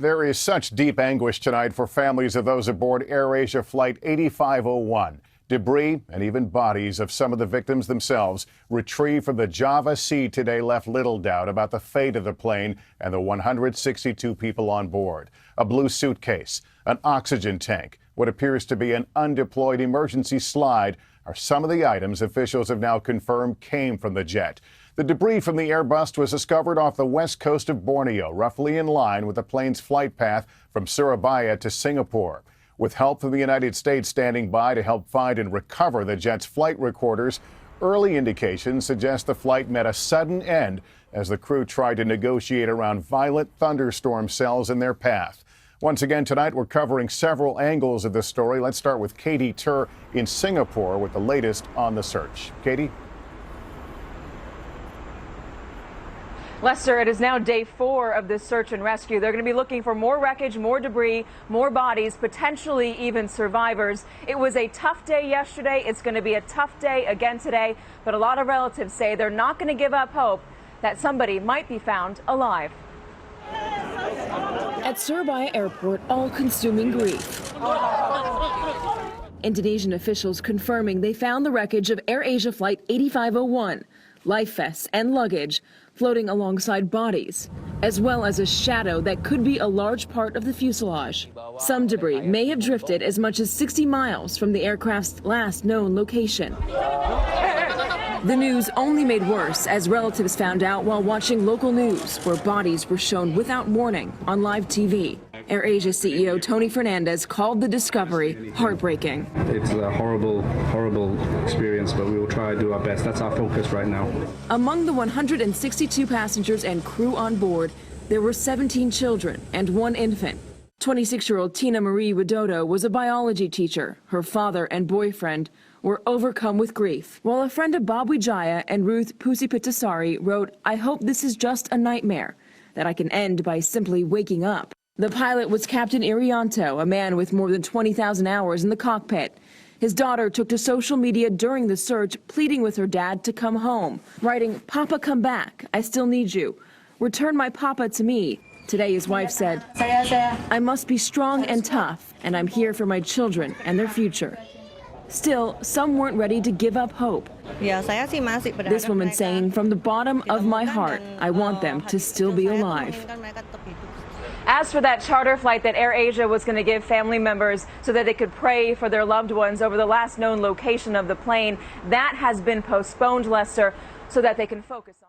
There is such deep anguish tonight for families of those aboard AirAsia Flight 8501. Debris and even bodies of some of the victims themselves retrieved from the Java Sea today left little doubt about the fate of the plane and the 162 people on board. A blue suitcase, an oxygen tank, what appears to be an undeployed emergency slide are some of the items officials have now confirmed came from the jet. The debris from the Airbus was discovered off the west coast of Borneo, roughly in line with the plane's flight path from Surabaya to Singapore. With help from the United States standing by to help find and recover the jet's flight recorders, early indications suggest the flight met a sudden end as the crew tried to negotiate around violent thunderstorm cells in their path. Once again tonight, we're covering several angles of this story. Let's start with Katie Tur in Singapore with the latest on the search. Katie? Lester, it is now day 4 of this search and rescue. They're going to be looking for more wreckage, more debris, more bodies, potentially even survivors. It was a tough day yesterday. It's going to be a tough day again today. But a lot of relatives say they're not going to give up hope that somebody might be found alive. At Surabaya Airport, all-consuming grief. Indonesian officials confirming they found the wreckage of AirAsia Flight 8501, life vests and luggage floating alongside bodies, as well as a shadow that could be a large part of the fuselage. Some debris may have drifted as much as 60 miles from the aircraft's last known location. The news only made worse as relatives found out while watching local news, where bodies were shown without warning on live TV. AirAsia CEO Tony Fernandez called the discovery heartbreaking. It's a horrible, horrible experience, but we will try to do our best. That's our focus right now. Among the 162 passengers and crew on board, there were 17 children and 1 infant. 26-year-old Tina Marie Widodo was a biology teacher. Her father and boyfriend were overcome with grief, while a friend of Bob Wijaya and Ruth Pusipitasari wrote, "I hope this is just a nightmare, that I can end by simply waking up." The pilot was Captain Irianto, a man with more than 20,000 hours in the cockpit. His daughter took to social media during the search, pleading with her dad to come home, writing, "Papa, come back. I still need you. Return my papa to me." Today, his wife said, "I must be strong and tough, and I'm here for my children and their future." Still, some weren't ready to give up hope. This woman saying, "From the bottom of my heart, I want them to still be alive." As for that charter flight that AirAsia was going to give family members so that they could pray for their loved ones over the last known location of the plane, that has been postponed, Lester, so that they can focus on